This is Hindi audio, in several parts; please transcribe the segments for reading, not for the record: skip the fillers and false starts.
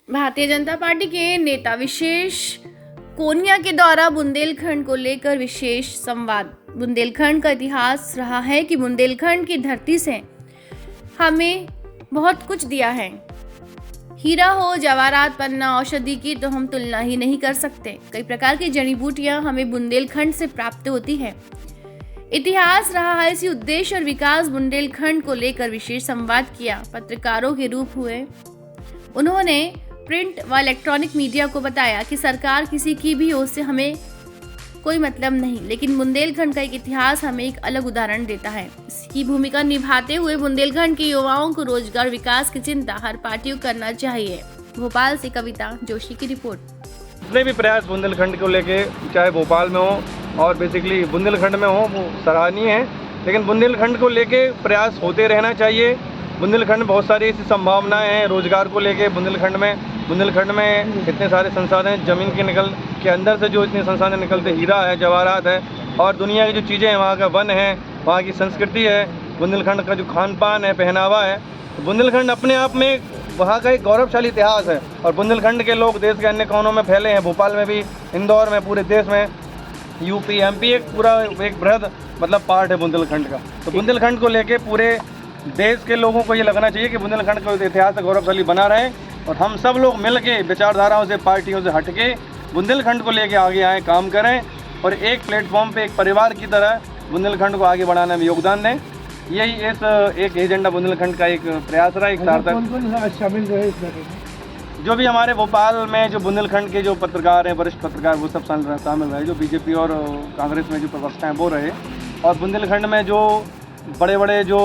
भारतीय जनता पार्टी के नेता विशेष कोनिया के द्वारा बुंदेलखंड को लेकर विशेष संवाद। बुंदेलखंड का इतिहास रहा है कि बुंदेलखंड की धरती से हमें बहुत कुछ दिया है। हीरा हो, जवाहरात, पन्ना, औषधि की तो हम तुलना ही नहीं कर सकते। कई प्रकार की जड़ी बूटियां हमें बुंदेलखंड से प्राप्त होती है। इतिहास रहा है, इसी उद्देश्य और विकास बुंदेलखंड को लेकर विशेष संवाद किया। पत्रकारों के रूप हुए उन्होंने प्रिंट व इलेक्ट्रॉनिक मीडिया को बताया कि सरकार किसी की भी ओर से हमें कोई मतलब नहीं, लेकिन बुंदेलखंड का एक इतिहास हमें एक अलग उदाहरण देता है। इसकी भूमिका निभाते हुए बुंदेलखंड के युवाओं को रोजगार विकास की चिंता हर पार्टी को करना चाहिए। भोपाल से कविता जोशी की रिपोर्ट। जितने भी प्रयास बुंदेलखंड को लेके, चाहे भोपाल में हो और बेसिकली बुंदेलखंड में हो, वो सराहनीय है। लेकिन बुंदेलखंड को लेके प्रयास होते रहना चाहिए। बुंदेलखंड में बहुत सारी ऐसी संभावनाएं हैं रोजगार को लेके। बुंदेलखंड में इतने सारे संसाधन हैं, ज़मीन के अंदर से जो इतने संसाधन निकलते, हीरा है, जवाहरात है और दुनिया की जो चीज़ें हैं, वहाँ का वन है, वहाँ की संस्कृति है, बुंदेलखंड का जो खान पान है, पहनावा है। तो बुंदेलखंड अपने आप में वहाँ का एक गौरवशाली इतिहास है और बुंदेलखंड के लोग देश के अन्य कोनों में फैले हैं। भोपाल में भी, इंदौर में, पूरे देश में, यूपी, एमपी एक पूरा एक बृहद पार्ट है बुंदेलखंड का। तो बुंदेलखंड को लेके पूरे देश के लोगों को ये लगना चाहिए कि बुंदेलखंड का इतिहास गौरवशाली बना रहे और हम सब लोग मिल के विचारधाराओं से, पार्टियों से हट के बुंदेलखंड को लेके आगे आएँ, काम करें और एक प्लेटफॉर्म पे एक परिवार की तरह बुंदेलखंड को आगे बढ़ाने में योगदान दें। यही इस एक एजेंडा बुंदेलखंड का एक प्रयास रहा, एक सार्थक। कौन शामिल रहे इस बारे? जो भी हमारे भोपाल में जो बुंदेलखंड के जो पत्रकार हैं, वरिष्ठ पत्रकार, वो सब शामिल रहे। जो बीजेपी और कांग्रेस में जो प्रवक्ता हैं वो रहे और बुंदेलखंड में जो बड़े बड़े जो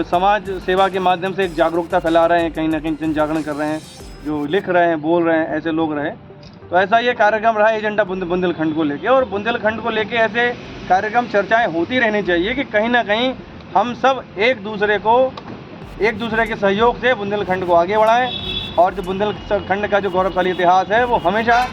समाज सेवा के माध्यम से एक जागरूकता फैला रहे हैं, कहीं ना कहीं जन जागरण कर रहे हैं, जो लिख रहे हैं, बोल रहे हैं, ऐसे लोग रहे। तो ऐसा ये कार्यक्रम रहा एजेंडा बुंदेलखंड को लेके। और बुंदेलखंड को लेके ऐसे कार्यक्रम, चर्चाएं होती रहनी चाहिए कि कहीं ना कहीं हम सब एक दूसरे के सहयोग से बुंदेलखंड को आगे बढ़ाएं और जो बुंदेलखंड का जो गौरवशाली इतिहास है वो हमेशा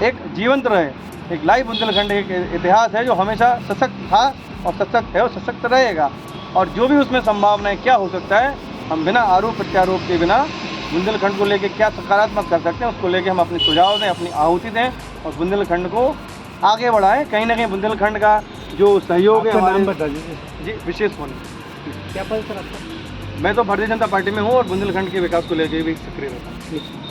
एक जीवंत रहे। एक लाइव बुंदेलखंड एक इतिहास है जो हमेशा सशक्त था और सशक्त है और सशक्त रहेगा। और जो भी उसमें संभावनाएं क्या हो सकता है, हम बिना आरोप प्रत्यारोप के बिना बुंदेलखंड को लेके क्या सकारात्मक कर सकते हैं, उसको लेके हम अपने सुझाव दें, अपनी आहुति दें और बुंदेलखंड को आगे बढ़ाएं। कहीं ना कहीं बुंदेलखंड का जो सहयोग है, नाम बता दीजिए जी, विशेष कोनिया। क्या पद सर आपका? मैं तो भारतीय जनता पार्टी में हूँ और बुंदेलखंड के विकास को लेके भी सक्रिय रहता हूँ।